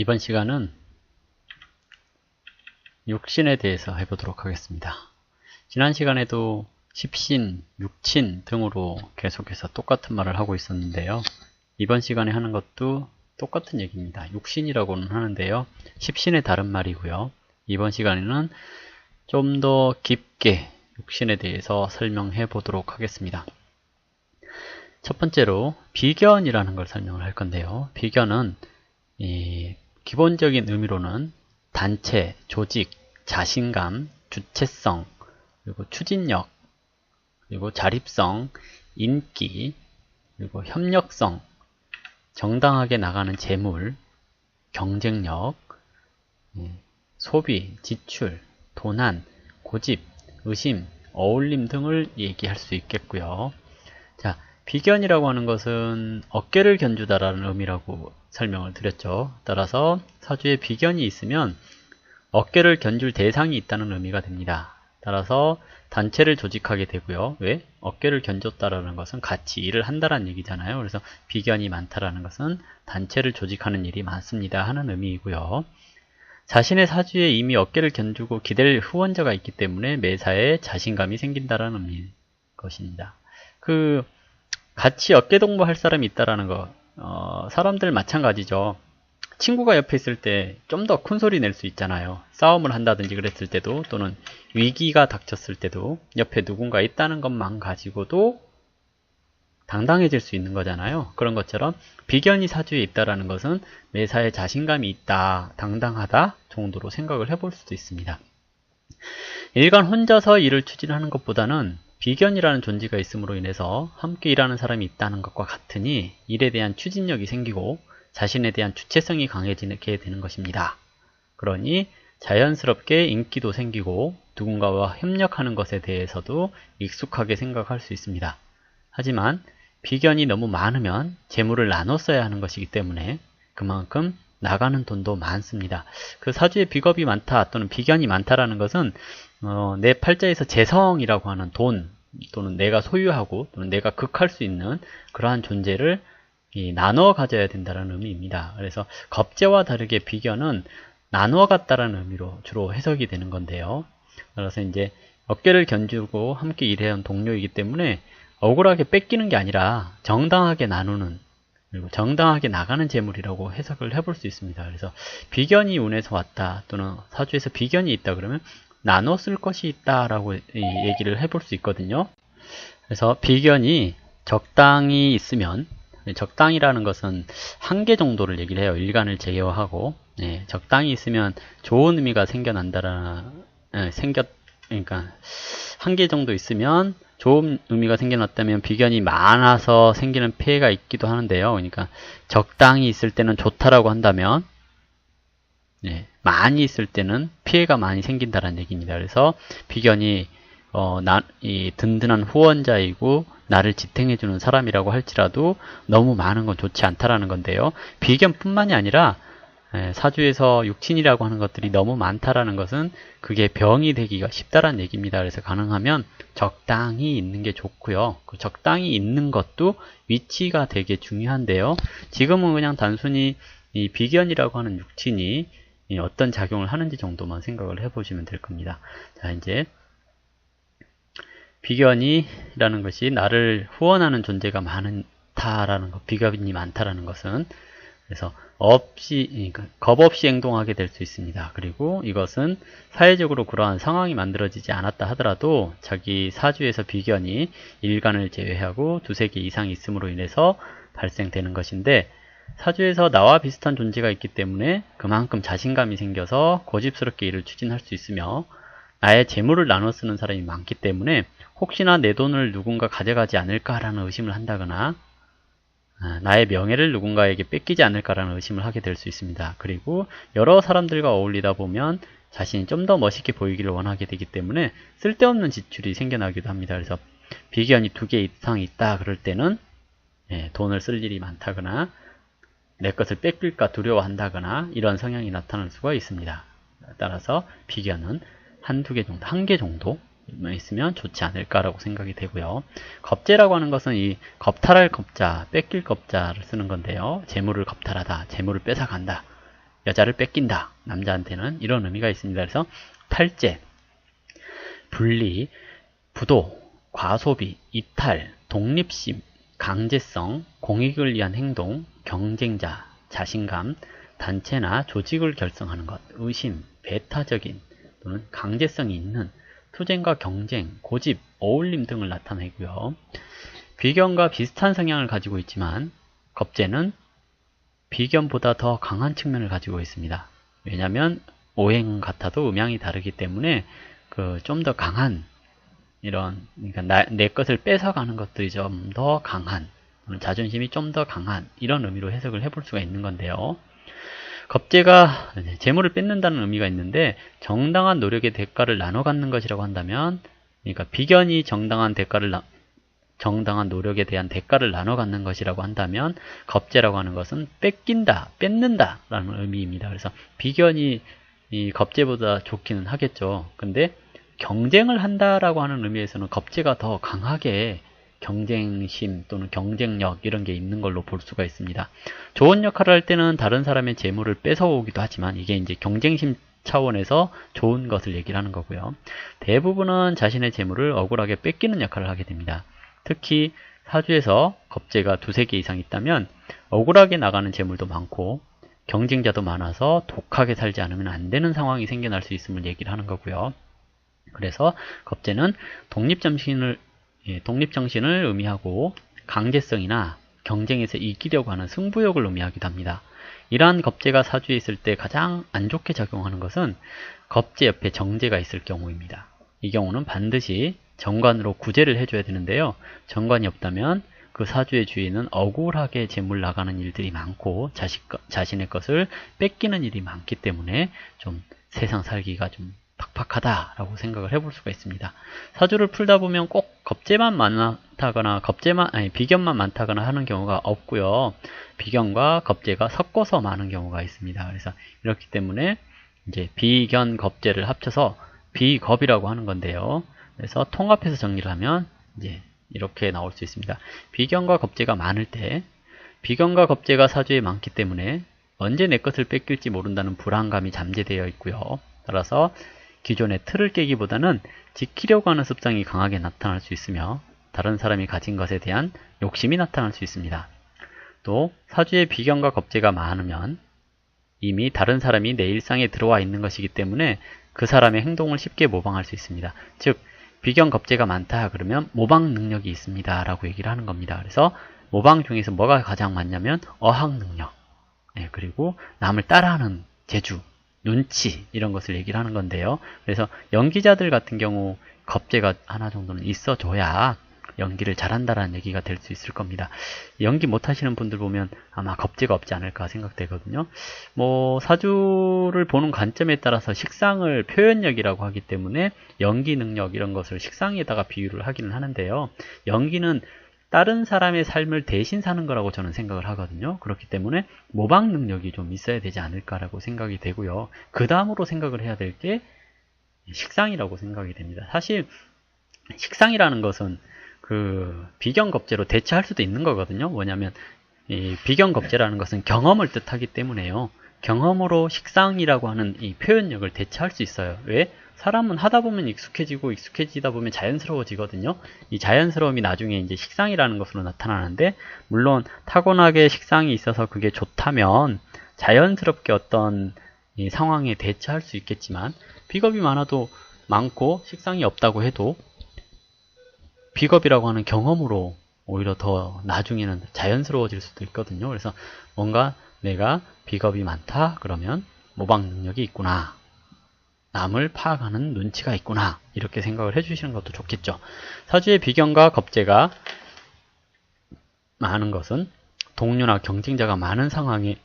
이번 시간은 육신에 대해서 해보도록 하겠습니다. 지난 시간에도 십신, 육친 등으로 계속해서 똑같은 말을 하고 있었는데요. 이번 시간에 하는 것도 똑같은 얘기입니다. 육신이라고는 하는데요. 십신의 다른 말이고요. 이번 시간에는 좀 더 깊게 육신에 대해서 설명해 보도록 하겠습니다. 첫 번째로 비견이라는 걸 설명을 할 건데요. 비견은 기본적인 의미로는 단체, 조직, 자신감, 주체성, 그리고 추진력, 그리고 자립성, 인기, 그리고 협력성, 정당하게 나가는 재물, 경쟁력, 소비, 지출, 도난, 고집, 의심, 어울림 등을 얘기할 수 있겠고요. 자, 비견이라고 하는 것은 어깨를 견주다라는 의미라고 설명을 드렸죠. 따라서 사주에 비견이 있으면 어깨를 견줄 대상이 있다는 의미가 됩니다. 따라서 단체를 조직하게 되고요. 왜? 어깨를 견줬다라는 것은 같이 일을 한다라는 얘기잖아요. 그래서 비견이 많다라는 것은 단체를 조직하는 일이 많습니다 하는 의미이고요. 자신의 사주에 이미 어깨를 견주고 기댈 후원자가 있기 때문에 매사에 자신감이 생긴다라는 의미인 것입니다. 같이 어깨동무할 사람이 있다라는 거, 사람들 마찬가지죠. 친구가 옆에 있을 때 좀 더 큰 소리 낼 수 있잖아요. 싸움을 한다든지 그랬을 때도, 또는 위기가 닥쳤을 때도 옆에 누군가 있다는 것만 가지고도 당당해질 수 있는 거잖아요. 그런 것처럼 비견이 사주에 있다라는 것은 매사에 자신감이 있다, 당당하다 정도로 생각을 해볼 수도 있습니다. 일간 혼자서 일을 추진하는 것보다는 비견이라는 존재가 있음으로 인해서 함께 일하는 사람이 있다는 것과 같으니 일에 대한 추진력이 생기고 자신에 대한 주체성이 강해지게 되는 것입니다. 그러니 자연스럽게 인기도 생기고 누군가와 협력하는 것에 대해서도 익숙하게 생각할 수 있습니다. 하지만 비견이 너무 많으면 재물을 나눠 써야 하는 것이기 때문에 그만큼 나가는 돈도 많습니다. 그 사주에 비겁이 많다 또는 비견이 많다라는 것은 내 팔자에서 재성이라고 하는 돈 또는 내가 소유하고 또는 내가 극할 수 있는 그러한 존재를 나눠 가져야 된다는 의미입니다. 그래서 겁재와 다르게 비견은 나누어 갔다라는 의미로 주로 해석이 되는 건데요. 그래서 이제 어깨를 견주고 함께 일해온 동료이기 때문에 억울하게 뺏기는 게 아니라 정당하게 나누는, 그리고 정당하게 나가는 재물이라고 해석을 해볼 수 있습니다. 그래서 비견이 운에서 왔다 또는 사주에서 비견이 있다 그러면 나눠 쓸 것이 있다라고 얘기를 해볼 수 있거든요. 그래서 비견이 적당히 있으면, 적당이라는 것은 한계 정도를 얘기를 해요. 일간을 제어하고 적당히 있으면 좋은 의미가 그러니까 한계 정도 있으면 좋은 의미가 생겨났다면 비견이 많아서 생기는 폐해가 있기도 하는데요. 그러니까 적당히 있을 때는 좋다라고 한다면 많이 있을 때는 피해가 많이 생긴다는 얘기입니다. 그래서 비견이 이 든든한 후원자이고 나를 지탱해주는 사람이라고 할지라도 너무 많은 건 좋지 않다라는 건데요. 비견뿐만이 아니라 사주에서 육친이라고 하는 것들이 너무 많다라는 것은 그게 병이 되기가 쉽다라는 얘기입니다. 그래서 가능하면 적당히 있는 게 좋고요. 그 적당히 있는 것도 위치가 되게 중요한데요. 지금은 그냥 단순히 이 비견이라고 하는 육친이 어떤 작용을 하는지 정도만 생각을 해보시면 될 겁니다. 자, 이제 비견이라는 것이 나를 후원하는 존재가 많다라는 것, 비견이 많다라는 것은 그래서 겁 없이 행동하게 될 수 있습니다. 그리고 이것은 사회적으로 그러한 상황이 만들어지지 않았다 하더라도 자기 사주에서 비견이 일간을 제외하고 두세 개 이상이 있음으로 인해서 발생되는 것인데, 사주에서 나와 비슷한 존재가 있기 때문에 그만큼 자신감이 생겨서 고집스럽게 일을 추진할 수 있으며, 나의 재물을 나눠 쓰는 사람이 많기 때문에 혹시나 내 돈을 누군가 가져가지 않을까라는 의심을 한다거나 나의 명예를 누군가에게 뺏기지 않을까라는 의심을 하게 될 수 있습니다. 그리고 여러 사람들과 어울리다 보면 자신이 좀 더 멋있게 보이기를 원하게 되기 때문에 쓸데없는 지출이 생겨나기도 합니다. 그래서 비견이 2개 이상 있다 그럴 때는 돈을 쓸 일이 많다거나 내 것을 뺏길까 두려워한다거나 이런 성향이 나타날 수가 있습니다. 따라서 비견은 한두 개 정도, 1개 정도 있으면 좋지 않을까라고 생각이 되고요. 겁재라고 하는 것은 이 겁탈할 겁자, 뺏길 겁자를 쓰는 건데요. 재물을 겁탈하다, 재물을 뺏어간다. 여자를 뺏긴다. 남자한테는 이런 의미가 있습니다. 그래서 탈제, 분리, 부도, 과소비, 이탈, 독립심, 강제성, 공익을 위한 행동, 경쟁자, 자신감, 단체나 조직을 결성하는 것, 의심, 배타적인 또는 강제성이 있는, 투쟁과 경쟁, 고집, 어울림 등을 나타내고요. 비견과 비슷한 성향을 가지고 있지만 겁재는 비견보다 더 강한 측면을 가지고 있습니다. 왜냐하면 오행 같아도 음양이 다르기 때문에 좀 더 강한 이런, 그러니까 내 것을 뺏어가는 것들이 좀 더 강한, 자존심이 좀 더 강한 이런 의미로 해석을 해볼 수가 있는 건데요. 겁재가 재물을 뺏는다는 의미가 있는데 정당한 노력의 대가를 나눠 갖는 것이라고 한다면, 그러니까 비견이 정당한 노력에 대한 대가를 나눠 갖는 것이라고 한다면 겁재라고 하는 것은 뺏긴다, 뺏는다 라는 의미입니다. 그래서 비견이 이 겁재보다 좋기는 하겠죠. 근데 경쟁을 한다라고 하는 의미에서는 겁재가 더 강하게 경쟁심 또는 경쟁력 이런 게 있는 걸로 볼 수가 있습니다. 좋은 역할을 할 때는 다른 사람의 재물을 뺏어오기도 하지만 이게 이제 경쟁심 차원에서 좋은 것을 얘기를 하는 거고요. 대부분은 자신의 재물을 억울하게 뺏기는 역할을 하게 됩니다. 특히 사주에서 겁재가 두세 개 이상 있다면 억울하게 나가는 재물도 많고 경쟁자도 많아서 독하게 살지 않으면 안 되는 상황이 생겨날 수 있음을 얘기를 하는 거고요. 그래서 겁재는 독립정신을 의미하고 강제성이나 경쟁에서 이기려고 하는 승부욕을 의미하기도 합니다. 이러한 겁재가 사주에 있을 때 가장 안 좋게 작용하는 것은 겁재 옆에 정제가 있을 경우입니다. 이 경우는 반드시 정관으로 구제를 해줘야 되는데요. 정관이 없다면 그 사주의 주인은 억울하게 재물 나가는 일들이 많고 자신의 것을 뺏기는 일이 많기 때문에 좀 세상 살기가 좀 팍팍하다라고 생각을 해볼 수가 있습니다. 사주를 풀다 보면 꼭 겁재만 많다거나 비견만 많다거나 하는 경우가 없고요. 비견과 겁재가 섞어서 많은 경우가 있습니다. 그래서 이렇기 때문에 이제 비견 겁재를 합쳐서 비겁이라고 하는 건데요. 그래서 통합해서 정리를 하면 이제 이렇게 나올 수 있습니다. 비견과 겁재가 많을 때, 비견과 겁재가 사주에 많기 때문에 언제 내 것을 뺏길지 모른다는 불안감이 잠재되어 있고요. 따라서 기존의 틀을 깨기보다는 지키려고 하는 습성이 강하게 나타날 수 있으며 다른 사람이 가진 것에 대한 욕심이 나타날 수 있습니다. 또 사주에 비견과 겁재가 많으면 이미 다른 사람이 내 일상에 들어와 있는 것이기 때문에 그 사람의 행동을 쉽게 모방할 수 있습니다. 즉 비견 겁재가 많다 그러면 모방 능력이 있습니다 라고 얘기를 하는 겁니다. 그래서 모방 중에서 뭐가 가장 많냐면 어학 능력, 그리고 남을 따라하는 재주, 눈치 이런 것을 얘기를 하는 건데요. 그래서 연기자들 같은 경우 겁재가 하나 정도는 있어줘야 연기를 잘한다라는 얘기가 될 수 있을 겁니다. 연기 못하시는 분들 보면 아마 겁재가 없지 않을까 생각되거든요. 사주를 보는 관점에 따라서 식상을 표현력이라고 하기 때문에 연기 능력 이런 것을 식상에다가 비유를 하기는 하는데요. 연기는 다른 사람의 삶을 대신 사는 거라고 저는 생각을 하거든요. 그렇기 때문에 모방 능력이 좀 있어야 되지 않을까라고 생각이 되고요. 그 다음으로 생각을 해야 될 게 식상이라고 생각이 됩니다. 사실 식상이라는 것은 비견 겁재로 대체할 수도 있는 거거든요. 뭐냐면 이 비견 겁재라는 것은 경험을 뜻하기 때문에요. 경험으로 식상이라고 하는 이 표현력을 대체할 수 있어요. 왜? 사람은 하다 보면 익숙해지다 보면 자연스러워지거든요. 이 자연스러움이 나중에 이제 식상이라는 것으로 나타나는데, 물론 타고나게 식상이 있어서 그게 좋다면 자연스럽게 어떤 이 상황에 대처할 수 있겠지만, 비겁이 많고 식상이 없다고 해도 비겁이라고 하는 경험으로 오히려 더 나중에는 자연스러워질 수도 있거든요. 그래서 뭔가 내가 비겁이 많다 그러면 모방 능력이 있구나, 남을 파악하는 눈치가 있구나, 이렇게 생각을 해주시는 것도 좋겠죠. 사주의 비견과 겁재가 많은 것은 동료나 경쟁자가 많은 상황에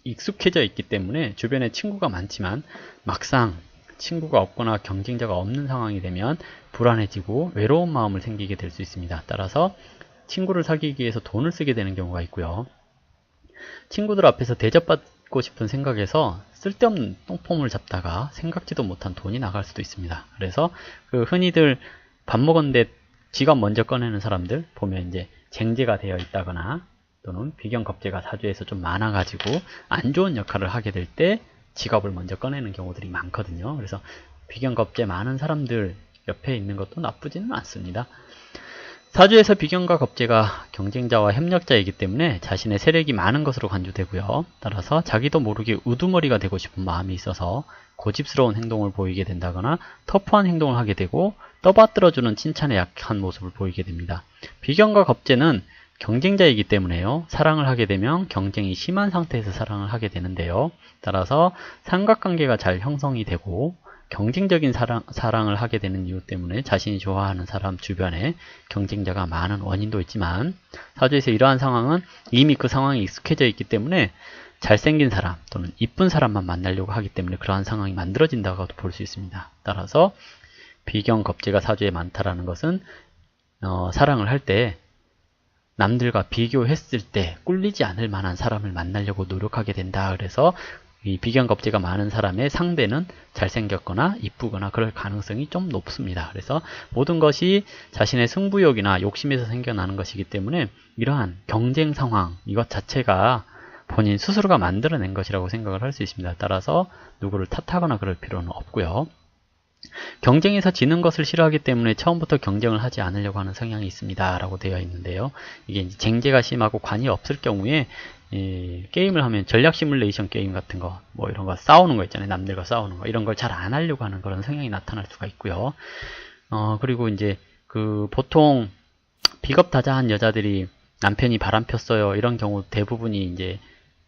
익숙해져 있기 때문에 주변에 친구가 많지만 막상 친구가 없거나 경쟁자가 없는 상황이 되면 불안해지고 외로운 마음을 생기게 될 수 있습니다. 따라서 친구를 사귀기 위해서 돈을 쓰게 되는 경우가 있고요. 친구들 앞에서 대접받고 싶은 생각에서 쓸데없는 똥폼을 잡다가 생각지도 못한 돈이 나갈 수도 있습니다. 그래서 흔히들 밥 먹었는데 지갑 먼저 꺼내는 사람들 보면 이제 쟁제가 되어 있다거나 또는 비견겁제가 사주에서 좀 많아가지고 안 좋은 역할을 하게 될 때 직업을 먼저 꺼내는 경우들이 많거든요. 그래서 비견겁제 많은 사람들 옆에 있는 것도 나쁘지는 않습니다. 사주에서 비견과 겁재가 경쟁자와 협력자이기 때문에 자신의 세력이 많은 것으로 간주되고요. 따라서 자기도 모르게 우두머리가 되고 싶은 마음이 있어서 고집스러운 행동을 보이게 된다거나 터프한 행동을 하게 되고 떠받들어주는 칭찬에 약한 모습을 보이게 됩니다. 비견과 겁재는 경쟁자이기 때문에요. 사랑을 하게 되면 경쟁이 심한 상태에서 사랑을 하게 되는데요. 따라서 삼각관계가 잘 형성이 되고 경쟁적인 사랑을 하게 되는 이유 때문에 자신이 좋아하는 사람 주변에 경쟁자가 많은 원인도 있지만 사주에서 이러한 상황은 이미 그 상황에 익숙해져 있기 때문에 잘생긴 사람 또는 이쁜 사람만 만나려고 하기 때문에 그러한 상황이 만들어진다고도 볼 수 있습니다. 따라서 비견겁제가 사주에 많다라는 것은 사랑을 할 때 남들과 비교했을 때 꿀리지 않을 만한 사람을 만나려고 노력하게 된다. 그래서 이 비견겁제가 많은 사람의 상대는 잘생겼거나 이쁘거나 그럴 가능성이 좀 높습니다. 그래서 모든 것이 자신의 승부욕이나 욕심에서 생겨나는 것이기 때문에 이러한 경쟁 상황 이것 자체가 본인 스스로가 만들어낸 것이라고 생각을 할 수 있습니다. 따라서 누구를 탓하거나 그럴 필요는 없고요. 경쟁에서 지는 것을 싫어하기 때문에 처음부터 경쟁을 하지 않으려고 하는 성향이 있습니다. 라고 되어 있는데요. 이게 이제 쟁제가 심하고 관이 없을 경우에 게임을 하면 전략 시뮬레이션 게임 같은 거, 뭐 이런 거 싸우는 거 있잖아요. 남들과 싸우는 거. 이런 걸 잘 안 하려고 하는 그런 성향이 나타날 수가 있고요. 그리고 이제 보통 비겁다자한 여자들이 남편이 바람 폈어요. 이런 경우 대부분이 이제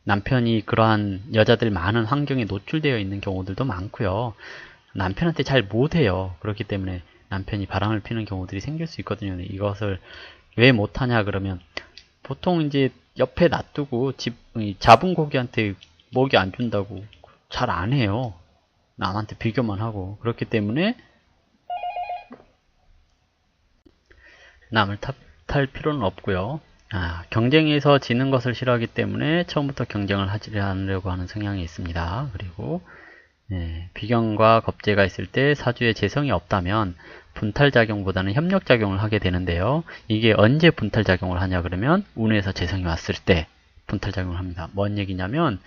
남편이 그러한 여자들 많은 환경에 노출되어 있는 경우들도 많고요. 남편한테 잘 못해요. 그렇기 때문에 남편이 바람을 피는 경우들이 생길 수 있거든요. 이것을 왜 못하냐 그러면 보통 이제 옆에 놔두고 잡은 고기한테 먹이 안 준다고 잘 안 해요. 남한테 비교만 하고. 그렇기 때문에 남을 탓할 필요는 없고요. 경쟁에서 지는 것을 싫어하기 때문에 처음부터 경쟁을 하지 않으려고 하는 성향이 있습니다. 그리고 비견과 겁재가 있을 때 사주에 재성이 없다면 분탈작용보다는 협력작용을 하게 되는데요. 이게 언제 분탈작용을 하냐 그러면 운에서 재성이 왔을 때 분탈작용을 합니다. 뭔 얘기냐면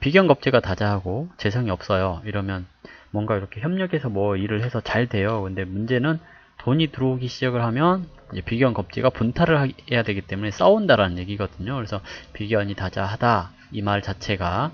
비견겁재가 다자하고 재성이 없어요. 이러면 뭔가 이렇게 협력해서 뭐 일을 해서 잘 돼요. 근데 문제는 돈이 들어오기 시작을 하면 이제 비견겁재가 분탈을 해야 되기 때문에 싸운다라는 얘기거든요. 그래서 비견이 다자하다 이 말 자체가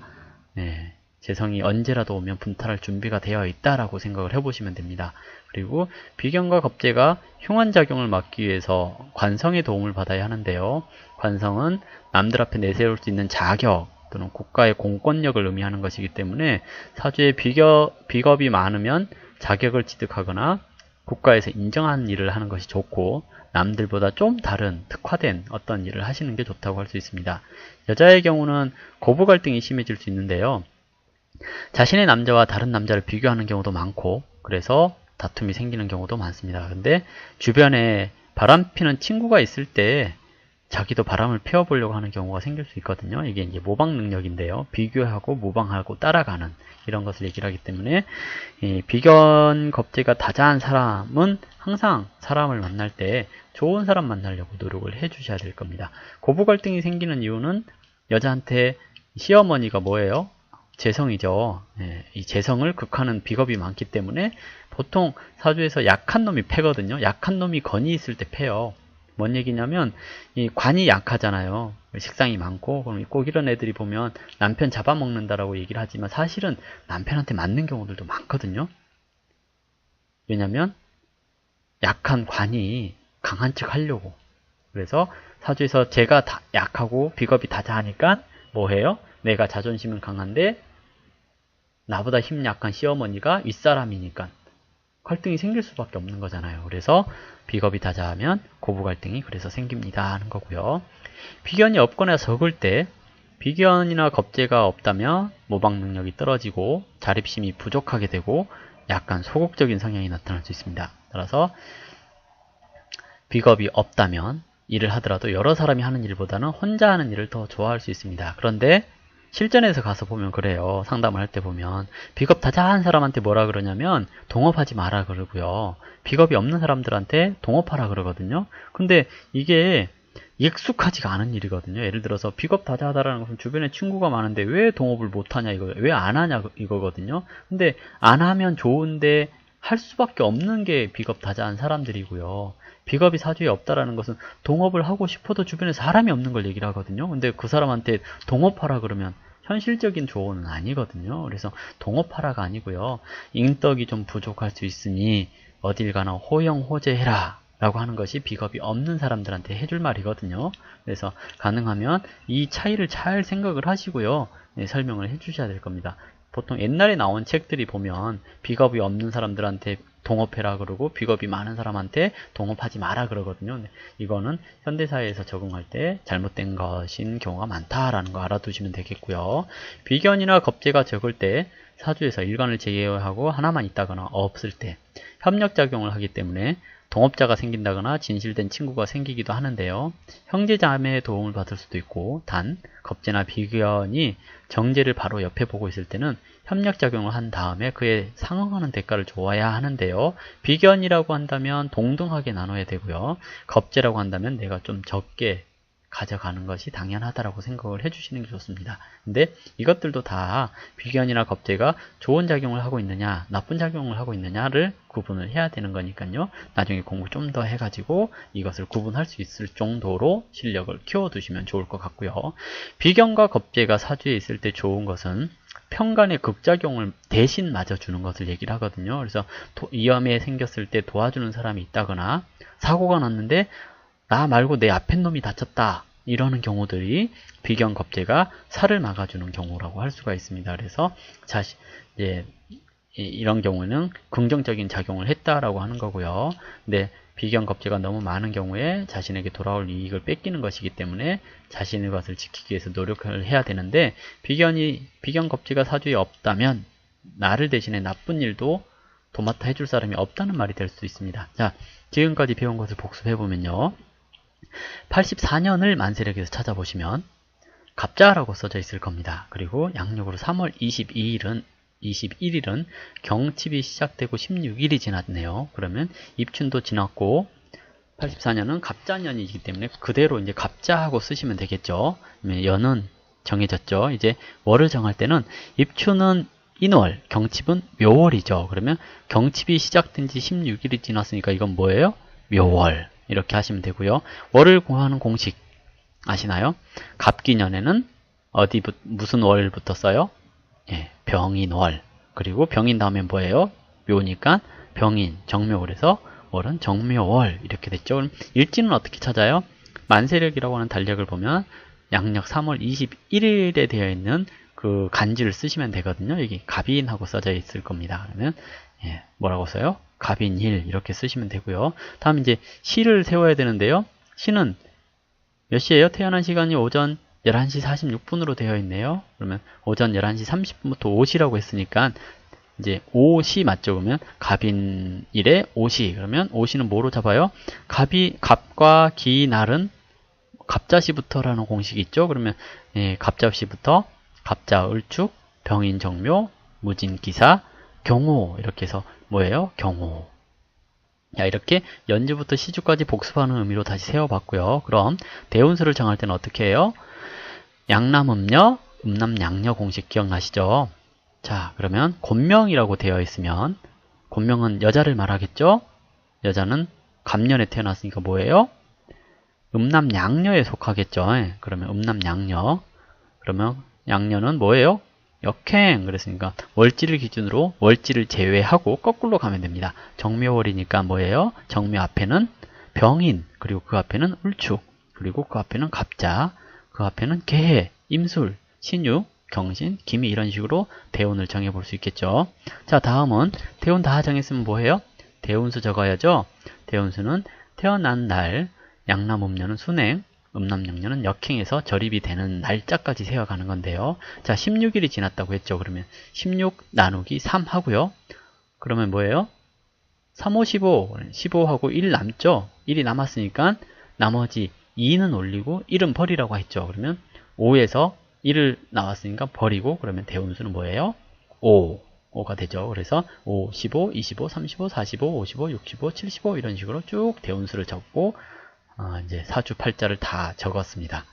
재성이 언제라도 오면 분탈할 준비가 되어 있다라고 생각을 해보시면 됩니다. 그리고 비견과 겁재가 흉환작용을 막기 위해서 관성의 도움을 받아야 하는데요. 관성은 남들 앞에 내세울 수 있는 자격 또는 국가의 공권력을 의미하는 것이기 때문에 사주에 비겁이 많으면 자격을 취득하거나 국가에서 인정한 일을 하는 것이 좋고 남들보다 좀 다른 특화된 어떤 일을 하시는 게 좋다고 할 수 있습니다. 여자의 경우는 고부 갈등이 심해질 수 있는데요. 자신의 남자와 다른 남자를 비교하는 경우도 많고 그래서 다툼이 생기는 경우도 많습니다. 근데 주변에 바람 피는 친구가 있을 때 자기도 바람을 피워보려고 하는 경우가 생길 수 있거든요. 이게 이제 모방 능력인데요. 비교하고 모방하고 따라가는 이런 것을 얘기를 하기 때문에 비견 겁재가 다자한 사람은 항상 사람을 만날 때 좋은 사람 만나려고 노력을 해 주셔야 될 겁니다. 고부 갈등이 생기는 이유는 여자한테 시어머니가 뭐예요? 재성이죠. 이 재성을 극하는 비겁이 많기 때문에 보통 사주에서 약한 놈이 패거든요. 약한 놈이 건이 있을 때 패요. 뭔 얘기냐면 이 관이 약하잖아요. 식상이 많고 그럼 꼭 이런 애들이 보면 남편 잡아먹는다라고 얘기를 하지만 사실은 남편한테 맞는 경우들도 많거든요. 왜냐면 약한 관이 강한 척 하려고. 그래서 사주에서 제가 약하고 비겁이 다자하니까 뭐 해요? 내가 자존심은 강한데 나보다 힘 약한 시어머니가 윗사람이니까 갈등이 생길 수밖에 없는 거잖아요. 그래서 비겁이 다자하면 고부 갈등이 그래서 생깁니다 하는 거고요. 비견이 없거나 적을 때 비견이나 겁재가 없다면 모방 능력이 떨어지고 자립심이 부족하게 되고 약간 소극적인 성향이 나타날 수 있습니다. 따라서 비겁이 없다면 일을 하더라도 여러 사람이 하는 일보다는 혼자 하는 일을 더 좋아할 수 있습니다. 그런데 실전에서 가서 보면 그래요. 상담을 할 때 보면 비겁 다자한 사람한테 뭐라 그러냐면 동업하지 마라 그러고요. 비겁이 없는 사람들한테 동업하라 그러거든요. 근데 이게 익숙하지가 않은 일이거든요. 예를 들어서 비겁다자하다라는 것은 주변에 친구가 많은데 왜 동업을 못하냐 이거, 왜 안 하냐 이거거든요. 근데 안 하면 좋은데 할 수밖에 없는 게 비겁다자한 사람들이고요. 비겁이 사주에 없다라는 것은 동업을 하고 싶어도 주변에 사람이 없는 걸 얘기를 하거든요. 근데 그 사람한테 동업하라 그러면 현실적인 조언은 아니거든요. 그래서 동업하라가 아니고요. 인덕이 좀 부족할 수 있으니 어딜 가나 호영호재해라 라고 하는 것이 비겁이 없는 사람들한테 해줄 말이거든요. 그래서 가능하면 이 차이를 잘 생각을 하시고요. 네, 설명을 해주셔야 될 겁니다. 보통 옛날에 나온 책들이 보면 비겁이 없는 사람들한테 동업해라 그러고 비겁이 많은 사람한테 동업하지 마라 그러거든요. 네, 이거는 현대사회에서 적응할 때 잘못된 것인 경우가 많다라는 거 알아두시면 되겠고요. 비견이나 겁재가 적을 때 사주에서 일간을 제외하고 하나만 있다거나 없을 때 협력작용을 하기 때문에 동업자가 생긴다거나 진실된 친구가 생기기도 하는데요. 형제자매의 도움을 받을 수도 있고, 단 겁재나 비견이 정제를 바로 옆에 보고 있을 때는 협력작용을 한 다음에 그에 상응하는 대가를 줘야 하는데요. 비견이라고 한다면 동등하게 나눠야 되고요. 겁재라고 한다면 내가 좀 적게 가져가는 것이 당연하다라고 생각을 해주시는 게 좋습니다. 근데 이것들도 다 비견이나 겁재가 좋은 작용을 하고 있느냐 나쁜 작용을 하고 있느냐를 구분을 해야 되는 거니까요. 나중에 공부 좀 더 해가지고 이것을 구분할 수 있을 정도로 실력을 키워두시면 좋을 것 같고요. 비견과 겁재가 사주에 있을 때 좋은 것은 편간의 극작용을 대신 맞아주는 것을 얘기를 하거든요. 그래서 위험에 생겼을 때 도와주는 사람이 있다거나 사고가 났는데 나 말고 내 앞에 놈이 다쳤다 이러는 경우들이 비견 겁재가 살을 막아주는 경우라고 할 수가 있습니다. 그래서 이런 경우는 긍정적인 작용을 했다라고 하는 거고요. 근데 비견 겁재가 너무 많은 경우에 자신에게 돌아올 이익을 뺏기는 것이기 때문에 자신의 것을 지키기 위해서 노력을 해야 되는데 비견 겁재가 사주에 없다면 나를 대신해 나쁜 일도 도맡아 해줄 사람이 없다는 말이 될 수 있습니다. 자, 지금까지 배운 것을 복습해보면요. 84년을 만세력에서 찾아보시면 갑자라고 써져 있을 겁니다. 그리고 양력으로 3월 21일은 경칩이 시작되고 16일이 지났네요. 그러면 입춘도 지났고 84년은 갑자년이기 때문에 그대로 이제 갑자하고 쓰시면 되겠죠. 연은 정해졌죠. 이제 월을 정할 때는 입춘은 인월, 경칩은 묘월이죠. 그러면 경칩이 시작된 지 16일이 지났으니까 이건 뭐예요? 묘월. 이렇게 하시면 되고요. 월을 구하는 공식 아시나요? 갑기년에는 무슨 월부터 써요? 예, 병인월. 그리고 병인 다음에 뭐예요? 묘니까 병인, 정묘. 그래서 월은 정묘월 이렇게 됐죠. 그럼 일지는 어떻게 찾아요? 만세력이라고 하는 달력을 보면 양력 3월 21일에 되어 있는 그 간지를 쓰시면 되거든요. 여기 갑인하고 써져 있을 겁니다. 그러면 뭐라고 써요? 갑인일 이렇게 쓰시면 되고요. 다음 이제 시를 세워야 되는데요. 시는 몇 시예요? 태어난 시간이 오전 11시 46분으로 되어 있네요. 그러면 오전 11시 30분부터 오시라고 했으니까 이제 오시 맞죠? 그러면 갑인일에 오시. 그러면 오시는 뭐로 잡아요? 갑과 기날은 갑자시부터라는 공식이 있죠. 그러면 갑자시부터 갑자, 을축, 병인, 정묘, 무진, 기사, 경호 이렇게 해서 뭐예요? 경호. 자, 이렇게 연주부터 시주까지 복습하는 의미로 다시 세워봤고요. 그럼 대운수를 정할 때는 어떻게 해요? 양남음녀, 음남양녀 공식 기억나시죠? 자, 그러면 곤명이라고 되어 있으면 곤명은 여자를 말하겠죠? 여자는 갑년에 태어났으니까 뭐예요? 음남양녀에 속하겠죠. 그러면 음남양녀. 그러면 양녀는 뭐예요? 역행. 그랬으니까 월지를 기준으로 월지를 제외하고 거꾸로 가면 됩니다. 정묘월이니까 뭐예요? 정묘 앞에는 병인, 그리고 그 앞에는 울축, 그리고 그 앞에는 갑자, 그 앞에는 개해, 임술, 신유, 경신, 기미 이런 식으로 대운을 정해볼 수 있겠죠. 자, 다음은 대운 다 정했으면 뭐해요? 대운수 적어야죠. 대운수는 태어난 날, 양남음녀는 순행, 음남양녀는 역행해서 절입이 되는 날짜까지 세워가는 건데요. 자, 16일이 지났다고 했죠. 그러면 16 나누기 3 하고요. 그러면 뭐예요? 3, 5, 15. 15하고 1 남죠? 1이 남았으니까 나머지 2는 올리고 1은 버리라고 했죠. 그러면 5에서 1을 나왔으니까 버리고 그러면 대운수는 뭐예요? 5가 되죠. 그래서 5, 15, 25, 35, 45, 55, 65, 75 이런 식으로 쭉 대운수를 적고 이제 사주 팔자를 다 적었습니다.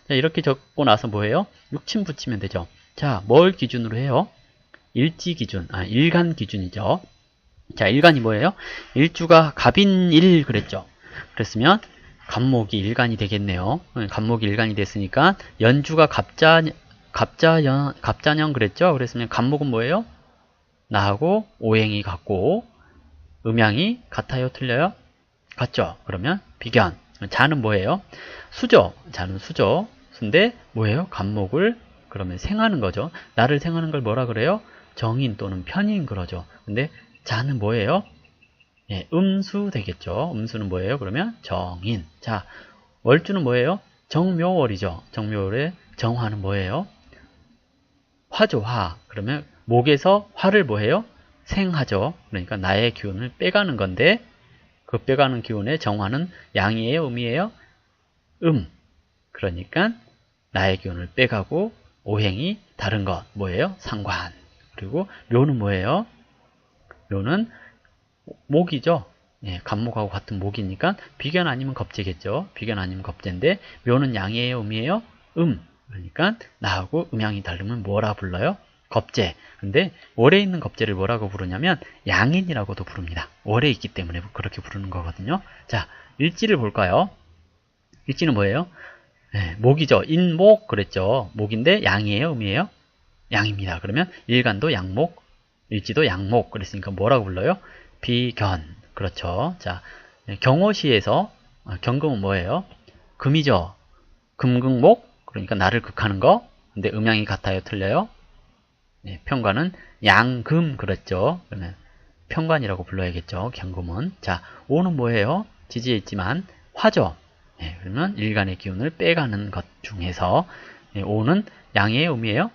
자, 이렇게 적고 나서 뭐예요? 육침 붙이면 되죠. 자, 뭘 기준으로 해요? 일지 기준, 일간 기준이죠. 자, 일간이 뭐예요? 일주가 갑인일 그랬죠. 그랬으면 갑목이 일간이 되겠네요. 갑목이 일간이 됐으니까 연주가 갑자년 그랬죠. 그랬으면 갑목은 뭐예요? 나하고 오행이 같고 음양이 같아요? 틀려요? 같죠? 그러면 비견. 자는 뭐예요? 수죠. 자는 수죠. 수인데 뭐예요? 갑목을 그러면 생하는 거죠. 나를 생하는 걸 뭐라 그래요? 정인 또는 편인 그러죠. 근데 자는 뭐예요? 예, 음수 되겠죠. 음수는 뭐예요? 그러면 정인. 자, 월주는 뭐예요? 정묘월이죠. 정묘월의 정화는 뭐예요? 화죠, 화. 그러면 목에서 화를 뭐해요? 생하죠. 그러니까 나의 기운을 빼가는 건데 그 빼가는 기운의 정화는 양이에요? 음이에요? 그러니까 나의 기운을 빼가고 오행이 다른 것 뭐예요? 상관. 그리고 묘는 뭐예요? 묘는 목이죠. 예, 갑목하고 같은 목이니까 비견 아니면 겁재겠죠. 비견 아니면 겁재인데 묘는 양이에요? 음이에요? 그러니까 나하고 음양이 다르면 뭐라 불러요? 겁재. 근데 월에 있는 겁재를 뭐라고 부르냐면 양인이라고도 부릅니다. 월에 있기 때문에 그렇게 부르는 거거든요. 자, 일지를 볼까요? 일지는 뭐예요? 네, 목이죠. 인목 그랬죠. 목인데 양이에요? 음이에요? 양입니다. 그러면 일간도 양목, 일지도 양목 그랬으니까 뭐라고 불러요? 비견. 그렇죠. 자, 경호시에서 경금은 뭐예요? 금이죠. 금극목 그러니까 나를 극하는 거. 근데 음양이 같아요? 틀려요? 네, 편관은 양금 그랬죠. 그러면 편관이라고 불러야겠죠. 경금은. 자, 오는 뭐예요? 지지에 있지만 화죠. 네, 그러면 일간의 기운을 빼가는 것 중에서 오는 양의 음이에요?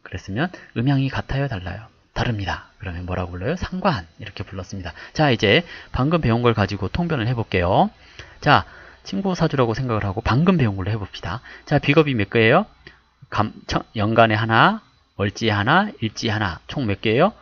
그랬으면 음양이 같아요? 달라요? 다릅니다. 그러면 뭐라고 불러요? 상관 이렇게 불렀습니다. 자, 이제 방금 배운 걸 가지고 통변을 해볼게요. 자, 친구 사주라고 생각을 하고 방금 배운 걸로 해봅시다. 자, 비겁이 몇 개예요? 연간에 하나, 월지에 하나, 일지에 하나, 총 몇 개예요?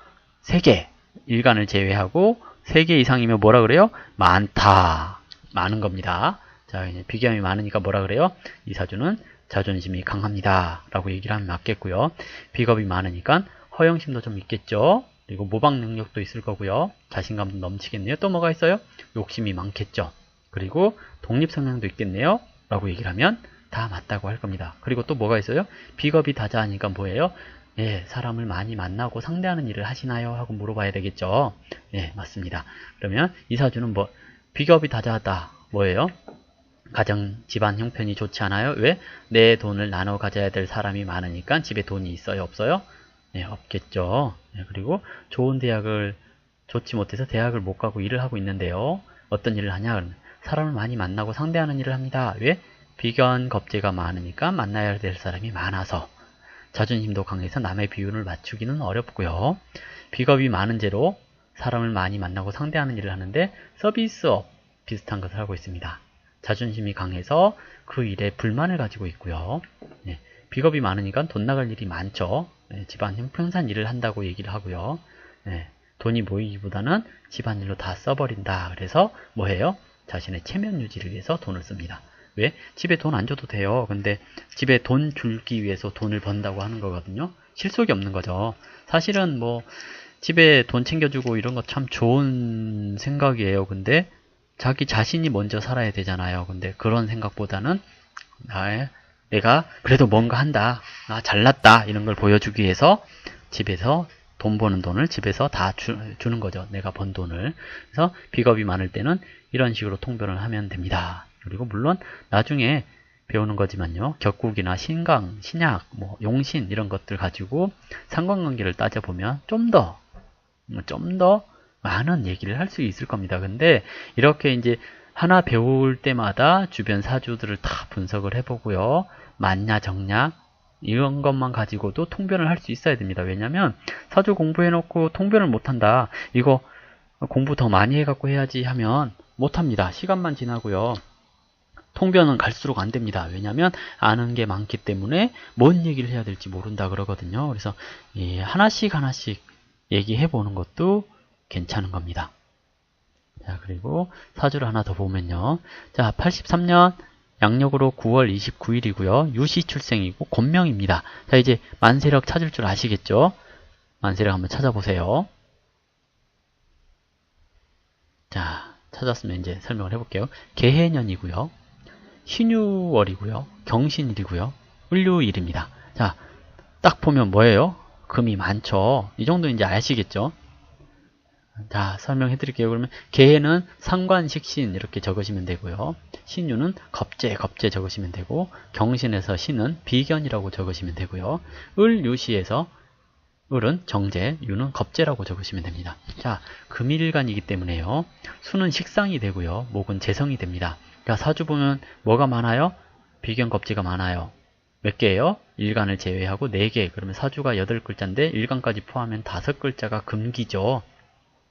3개. 일간을 제외하고 3개 이상이면 뭐라 그래요? 많다. 많은 겁니다. 자, 이제 비견이 많으니까 뭐라 그래요? 이 사주는 자존심이 강합니다. 라고 얘기를 하면 맞겠고요. 비겁이 많으니까 허영심도 좀 있겠죠. 그리고 모방 능력도 있을 거고요. 자신감도 넘치겠네요. 또 뭐가 있어요? 욕심이 많겠죠. 그리고 독립 성향도 있겠네요. 라고 얘기를 하면 다 맞다고 할 겁니다. 그리고 또 뭐가 있어요? 비겁이 다자하니까 뭐예요? 예, 사람을 많이 만나고 상대하는 일을 하시나요? 하고 물어봐야 되겠죠. 예, 맞습니다. 그러면 이 사주는 뭐 비겁이 다자하다 뭐예요? 가정 집안 형편이 좋지 않아요? 왜? 내 돈을 나눠 가져야 될 사람이 많으니까 집에 돈이 있어요? 없어요? 네, 없겠죠. 네, 그리고 좋은 대학을 좋지 못해서 대학을 못 가고 일을 하고 있는데요. 어떤 일을 하냐? 사람을 많이 만나고 상대하는 일을 합니다. 왜? 비견 겁재가 많으니까 만나야 될 사람이 많아서 자존심도 강해서 남의 비율을 맞추기는 어렵고요. 비겁이 많은 죄로 사람을 많이 만나고 상대하는 일을 하는데 서비스업 비슷한 것을 하고 있습니다. 자존심이 강해서 그 일에 불만을 가지고 있고요. 네, 비겁이 많으니까 돈 나갈 일이 많죠. 네, 집안 형편상 일을 한다고 얘기를 하고요. 네, 돈이 모이기보다는 집안일로 다 써버린다. 그래서 뭐해요? 자신의 체면 유지를 위해서 돈을 씁니다. 왜? 집에 돈 안 줘도 돼요. 근데 집에 돈 줄기 위해서 돈을 번다고 하는 거거든요. 실속이 없는 거죠. 사실은 뭐 집에 돈 챙겨주고 이런 거 참 좋은 생각이에요. 근데 자기 자신이 먼저 살아야 되잖아요. 근데 그런 생각보다는 내가 그래도 뭔가 한다. 나 잘났다. 이런 걸 보여주기 위해서 집에서 돈 버는 돈을 집에서 다 주는 거죠. 내가 번 돈을. 그래서 비겁이 많을 때는 이런 식으로 통변을 하면 됩니다. 그리고 물론 나중에 배우는 거지만요. 격국이나 신강, 신약, 뭐 용신 이런 것들 가지고 상관관계를 따져보면 좀 더 많은 얘기를 할 수 있을 겁니다. 근데 이렇게 이제 하나 배울 때마다 주변 사주들을 다 분석을 해보고요. 맞냐 적냐 이런 것만 가지고도 통변을 할 수 있어야 됩니다. 왜냐하면 사주 공부해놓고 통변을 못한다. 이거 공부 더 많이 해갖고 해야지 하면 못합니다. 시간만 지나고요. 통변은 갈수록 안 됩니다. 왜냐하면 아는 게 많기 때문에 뭔 얘기를 해야 될지 모른다 그러거든요. 그래서 하나씩 얘기해 보는 것도 괜찮은 겁니다. 자, 그리고 사주를 하나 더 보면요. 자, 83년 양력으로 9월 29일이고요. 유시 출생이고 곤명입니다. 자, 이제 만세력 찾을 줄 아시겠죠? 만세력 한번 찾아보세요. 자, 찾았으면 이제 설명을 해볼게요. 개해년이고요. 신유월이고요. 경신일이고요. 을류일입니다. 자, 딱 보면 뭐예요? 금이 많죠. 이 정도 이제 아시겠죠? 자, 설명해 드릴게요. 그러면 개해는 상관식신 이렇게 적으시면 되고요. 신유는 겁재 적으시면 되고, 경신에서 신은 비견이라고 적으시면 되고요. 을유시에서 을은 정제, 유는 겁재라고 적으시면 됩니다. 자, 금일간이기 때문에요. 수는 식상이 되고요. 목은 재성이 됩니다. 자, 사주 보면 뭐가 많아요? 비견 겁재가 많아요. 몇 개예요? 일간을 제외하고 4개. 그러면 사주가 8글자인데 일간까지 포함하면 5글자가 금기죠.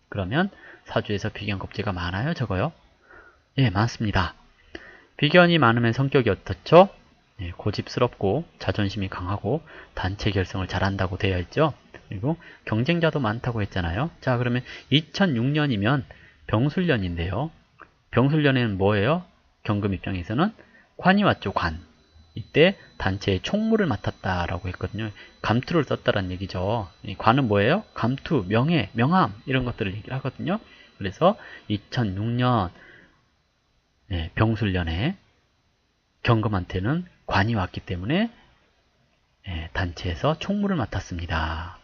그러면 사주에서 비견 겁재가 많아요? 적어요? 예, 많습니다. 비견이 많으면 성격이 어떻죠? 예, 고집스럽고 자존심이 강하고 단체 결성을 잘한다고 되어 있죠. 그리고 경쟁자도 많다고 했잖아요. 자, 그러면 2006년이면 병술년인데요. 병술년에는 뭐예요? 경금 입장에서는 관이 왔죠. 관. 이때 단체의 총무를 맡았다라고 했거든요. 감투를 썼다라는 얘기죠. 이 관은 뭐예요? 감투, 명예, 명함 이런 것들을 얘기를 하거든요. 그래서 2006년 병술년에 경금한테는 관이 왔기 때문에 단체에서 총무를 맡았습니다.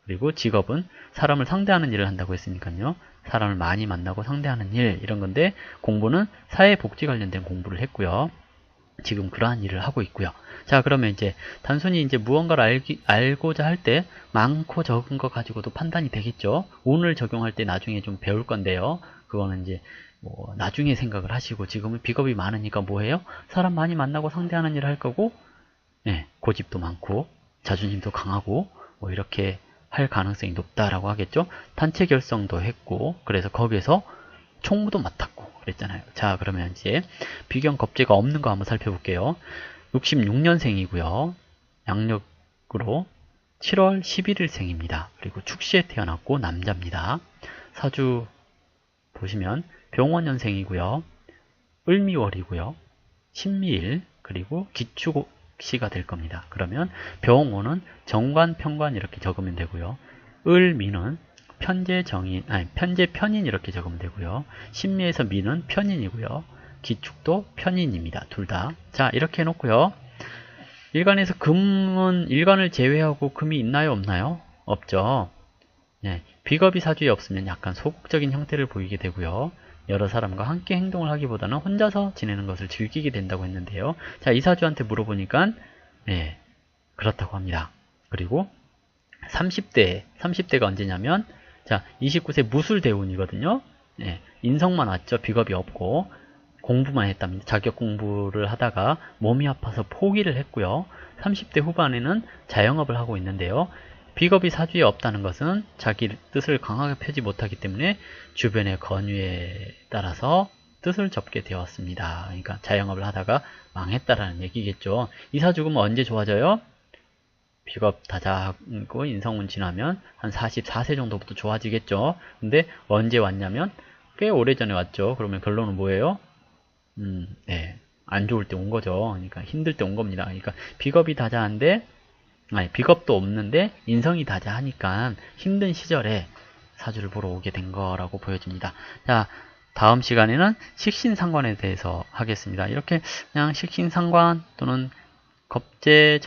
그리고 직업은 사람을 상대하는 일을 한다고 했으니까요. 사람을 많이 만나고 상대하는 일 이런 건데, 공부는 사회복지 관련된 공부를 했고요. 지금 그러한 일을 하고 있고요. 자, 그러면 이제 단순히 이제 무언가를 알고자 할 때 많고 적은 거 가지고도 판단이 되겠죠. 운을 적용할 때 나중에 좀 배울 건데요. 그거는 이제 뭐 나중에 생각을 하시고, 지금은 비겁이 많으니까 뭐해요? 사람 많이 만나고 상대하는 일을 할 거고, 고집도 많고 자존심도 강하고 뭐 이렇게 할 가능성이 높다라고 하겠죠. 단체 결성도 했고, 그래서 거기에서 총무도 맡았고 그랬잖아요. 자, 그러면 이제 비견 겁재가 없는 거 한번 살펴볼게요. 66년생이고요. 양력으로 7월 11일생입니다. 그리고 축시에 태어났고 남자입니다. 사주 보시면 병원년생이고요. 을미월이고요. 신미일, 그리고 기축시가 될 겁니다. 그러면 병원은 정관, 편관 이렇게 적으면 되고요. 을미는 편재 편인 이렇게 적으면 되고요. 신미에서 미는 편인이고요. 기축도 편인입니다. 둘 다. 자, 이렇게 해놓고요. 일간에서 금은 일간을 제외하고 금이 있나요? 없나요? 없죠. 비겁이 사주에 없으면 약간 소극적인 형태를 보이게 되고요. 여러 사람과 함께 행동을 하기보다는 혼자서 지내는 것을 즐기게 된다고 했는데요. 자, 이 사주한테 물어보니까 그렇다고 합니다. 그리고 30대가 언제냐면, 자, 29세 무술대운이거든요. 인성만 왔죠. 비겁이 없고 공부만 했답니다. 자격 공부를 하다가 몸이 아파서 포기를 했고요. 30대 후반에는 자영업을 하고 있는데요. 비겁이 사주에 없다는 것은 자기 뜻을 강하게 펴지 못하기 때문에 주변의 권유에 따라서 뜻을 접게 되었습니다. 그러니까 자영업을 하다가 망했다라는 얘기겠죠. 이 사주금은 언제 좋아져요? 비겁 다자고 인성운 지나면 한 44세 정도부터 좋아지겠죠. 근데 언제 왔냐면 꽤 오래전에 왔죠. 그러면 결론은 뭐예요? 안 좋을 때 온 거죠. 그러니까 힘들 때 온 겁니다. 그러니까 비겁이 다자한데, 비겁도 없는데 인성이 다자하니까 힘든 시절에 사주를 보러 오게 된 거라고 보여집니다. 자, 다음 시간에는 식신상관에 대해서 하겠습니다. 이렇게 그냥 식신상관 또는 겁재,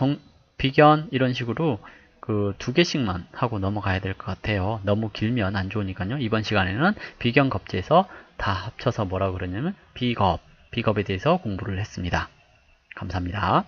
비견 이런 식으로 그 2개씩만 하고 넘어가야 될 것 같아요. 너무 길면 안 좋으니까요. 이번 시간에는 비견 겁재에서 다 합쳐서 뭐라고 그러냐면 비겁에 대해서 공부를 했습니다. 감사합니다.